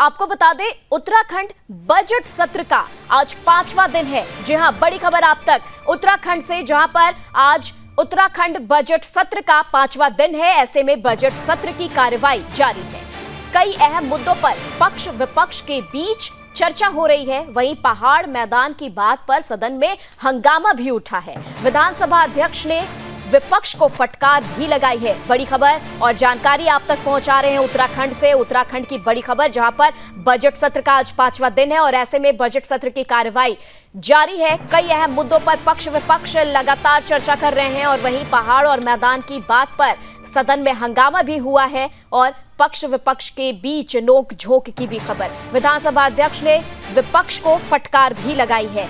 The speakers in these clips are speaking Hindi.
आपको बता दें, उत्तराखंड बजट सत्र का आज 5वां दिन है। जी हां, बड़ी खबर आप तक उत्तराखंड से, जहां पर आज उत्तराखंड बजट सत्र का 5वां दिन है। ऐसे में बजट सत्र की कार्रवाई जारी है। कई अहम मुद्दों पर पक्ष विपक्ष के बीच चर्चा हो रही है। वहीं पहाड़ मैदान की बात पर सदन में हंगामा भी उठा है। विधानसभा अध्यक्ष ने विपक्ष को फटकार भी लगाई है। बड़ी खबर और जानकारी आप तक पहुंचा रहे हैं उत्तराखंड से। उत्तराखंड की बड़ी खबर, जहां पर बजट सत्र का आज 5वां दिन है और ऐसे में बजट सत्र की कार्रवाई जारी है। कई अहम मुद्दों पर पक्ष विपक्ष लगातार चर्चा कर रहे हैं और वहीं पहाड़ और मैदान की बात पर सदन में हंगामा भी हुआ है और पक्ष विपक्ष के बीच नोक झोंक की भी खबर। विधानसभा अध्यक्ष ने विपक्ष को फटकार भी लगाई है।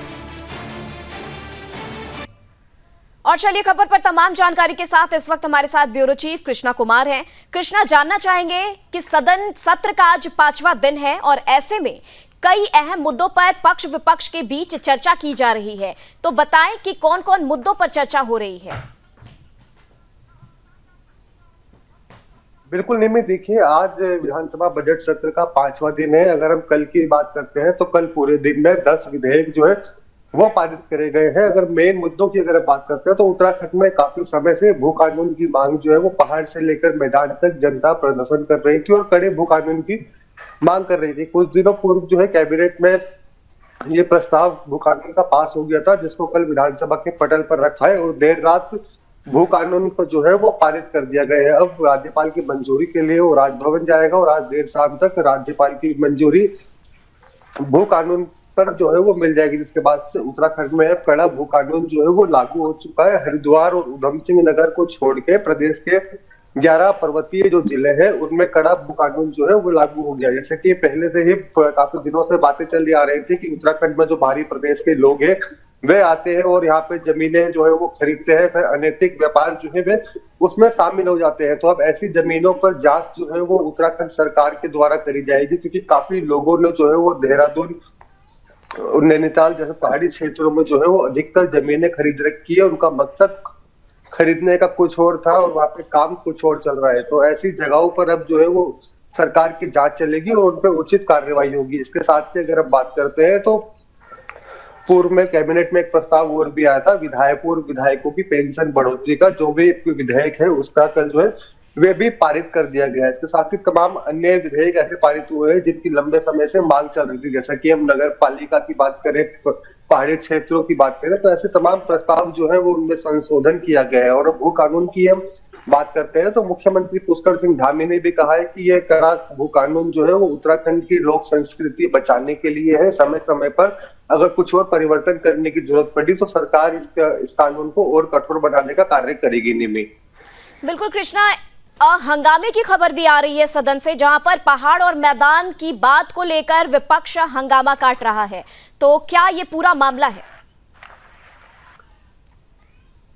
और चलिए खबर पर तमाम जानकारी के साथ इस वक्त हमारे साथ ब्यूरो चीफ कृष्णा कुमार हैं। कृष्णा, जानना चाहेंगे कि सदन सत्र का आज 5वां दिन है और ऐसे में कई अहम मुद्दों पर पक्ष विपक्ष के बीच चर्चा की जा रही है, तो बताएं कि कौन कौन मुद्दों पर चर्चा हो रही है। बिल्कुल नियमित, देखिए आज विधानसभा बजट सत्र का 5वां दिन है। अगर हम कल की बात करते हैं तो कल पूरे दिन में 10 विधेयक जो है वो पारित करे गए हैं। अगर मेन मुद्दों की अगर बात करते हैं तो उत्तराखंड में काफी समय से भू कानून की मांग जो है वो पहाड़ से लेकर मैदान तक जनता प्रदर्शन कर रही थी और कड़े भू कानून की मांग कर रही थी। कुछ दिनों पूर्व जो है कैबिनेट में ये प्रस्ताव भू कानून का पास हो गया था, जिसको कल विधानसभा के पटल पर रखा है और देर रात भू कानून को जो है वो पारित कर दिया गया है। अब राज्यपाल की मंजूरी के लिए वो राजभवन जाएगा और आज देर शाम तक राज्यपाल की मंजूरी भू कानून पर जो है वो मिल जाएगी, जिसके बाद से उत्तराखंड में कड़ा भू कानून जो है वो लागू हो चुका है। हरिद्वार और उधम सिंह नगर को छोड़ के प्रदेश के 11 पर्वतीय जो जिले हैं उनमें कड़ा भू कानून जो है वो लागू हो गया। जैसे कि पहले से ही काफी दिनों से बातें चली आ रही थी कि उत्तराखंड में जो बाहरी प्रदेश के लोग हैं वे आते हैं और यहाँ पे जमीनें जो है वो खरीदते हैं, फिर अनैतिक व्यापार जो है वे उसमें शामिल हो जाते हैं। तो अब ऐसी जमीनों पर जांच जो है वो उत्तराखंड सरकार के द्वारा करी जाएगी, क्योंकि काफी लोगों ने जो है वो देहरादून और नैनीताल जैसे पहाड़ी क्षेत्रों में जो है वो अधिकतर जमीनें खरीद रखी है। उनका मकसद खरीदने का कुछ और था और वहां पे काम कुछ और चल रहा है। तो ऐसी जगहों पर अब जो है वो सरकार की जांच चलेगी और उन पर उचित कार्रवाई होगी। इसके साथ ही अगर हम बात करते हैं तो पूर्व में कैबिनेट में एक प्रस्ताव और भी आया था विधायकों की पेंशन बढ़ोतरी का, जो भी विधेयक है उसका कल जो है वे भी पारित कर दिया गया है। इसके साथ ही तमाम अन्य विधेयक ऐसे पारित हुए हैं जिनकी लंबे समय से मांग चल रही थी। जैसा कि हम नगर पालिका की बात करें, पहाड़ी क्षेत्रों की बात करें, तो ऐसे तमाम प्रस्ताव जो है वो उनमें संशोधन किया गया है। और भू कानून की हम बात करते हैं तो मुख्यमंत्री पुष्कर सिंह धामी ने भी कहा है कि ये कड़ा भू कानून जो है वो उत्तराखंड की लोक संस्कृति बचाने के लिए है। समय समय पर अगर कुछ और परिवर्तन करने की जरूरत पड़ी तो सरकार इस कानून को और कठोर बनाने का कार्य करेगी। निमी, बिल्कुल कृष्णा, हंगामे की खबर भी आ रही है सदन से, जहां पर पहाड़ और मैदान की बात को लेकर विपक्ष हंगामा काट रहा है, तो क्या ये पूरा मामला है?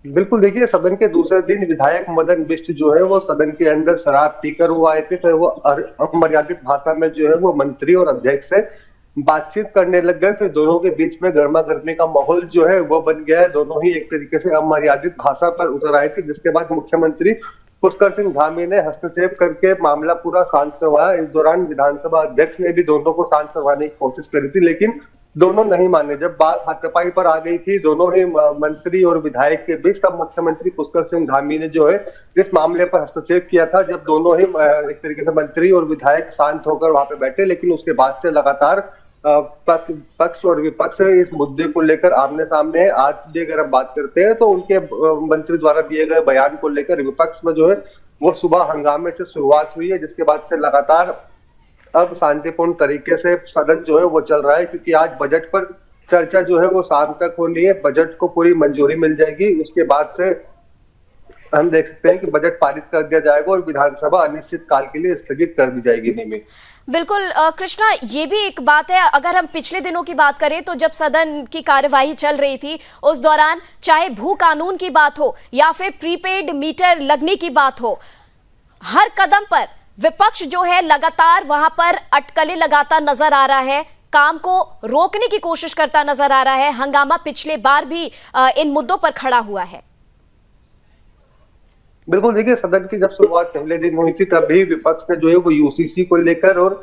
बिल्कुल, देखिए सदन के दूसरे दिन विधायक मदन बिष्ट जो है वो सदन के अंदर शराब पीकर वो आए थे। फिर वो अमर्यादित भाषा में जो है वो मंत्री और अध्यक्ष से बातचीत करने लग गए। फिर दोनों के बीच में गर्मा गर्मी का माहौल जो है वो बन गया है। दोनों ही एक तरीके से अमर्यादित भाषा पर उतर आए थे, जिसके बाद मुख्यमंत्री पुष्कर सिंह धामी ने हस्तक्षेप करके मामला पूरा शांत करवाया। इस दौरान विधानसभा अध्यक्ष ने भी दोनों को शांत करवाने की कोशिश करी थी, लेकिन दोनों नहीं माने। जब बात हाथापाई पर आ गई थी दोनों ही मंत्री और विधायक के बीच, तब मुख्यमंत्री पुष्कर सिंह धामी ने जो है इस मामले पर हस्तक्षेप किया था। जब दोनों ही एक तरीके से मंत्री और विधायक शांत होकर वहां पे बैठे, लेकिन उसके बाद से लगातार पक्ष और विपक्ष इस मुद्दे को लेकर आमने सामने है। आज भी अगर हम बात करते हैं तो उनके मंत्री द्वारा दिए गए बयान को लेकर विपक्ष में जो है वो सुबह हंगामे से शुरुआत हुई है, जिसके बाद से लगातार अब शांतिपूर्ण तरीके से सदन जो है वो चल रहा है, क्योंकि आज बजट पर चर्चा जो है वो शाम तक होनी है। बजट को पूरी मंजूरी मिल जाएगी, उसके बाद से हम देख सकते हैं कि बजट पारित कर दिया जाएगा और विधानसभा अनिश्चित काल के लिए स्थगित कर दी जाएगी। निमी, बिल्कुल कृष्णा, ये भी एक बात है। अगर हम पिछले दिनों की बात करें तो जब सदन की कार्यवाही चल रही थी उस दौरान चाहे भू कानून की बात हो या फिर प्रीपेड मीटर लगने की बात हो, हर कदम पर विपक्ष जो है लगातार वहां पर अटकलें लगाता नजर आ रहा है, काम को रोकने की कोशिश करता नजर आ रहा है। हंगामा पिछले बार भी इन मुद्दों पर खड़ा हुआ है। बिल्कुल, देखिए सदन की जब शुरुआत पहले दिन हुई थी तभी विपक्ष ने जो है वो यूसीसी को लेकर और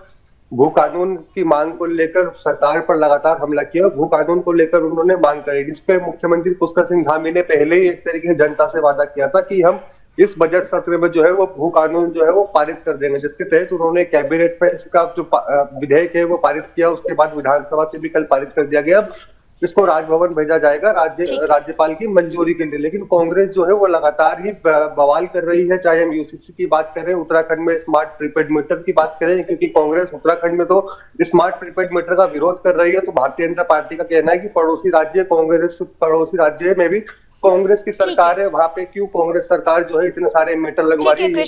भू कानून की मांग को लेकर सरकार पर लगातार हमला किया। भू कानून को लेकर उन्होंने मांग करी, जिसपे मुख्यमंत्री पुष्कर सिंह धामी ने पहले ही एक तरीके से जनता से वादा किया था कि हम इस बजट सत्र में जो है वो भू कानून जो है वो पारित कर देंगे, जिसके तहत उन्होंने कैबिनेट में इसका जो विधेयक है वो पारित किया। उसके बाद विधानसभा से भी कल पारित कर दिया गया। अब इसको राजभवन भेजा जाएगा राज्यपाल की मंजूरी के लिए। लेकिन कांग्रेस जो है वो लगातार ही बवाल कर रही है, चाहे हम यूसीसी की बात करें, उत्तराखंड में स्मार्ट प्रीपेड मीटर की बात करें, क्योंकि कांग्रेस उत्तराखंड में तो स्मार्ट प्रीपेड मीटर का विरोध कर रही है। तो भारतीय जनता पार्टी का कहना है कि पड़ोसी राज्य में भी कांग्रेस की सरकार है, वहां पे क्यों कांग्रेस सरकार जो है इतने सारे मीटर लगवा रही है।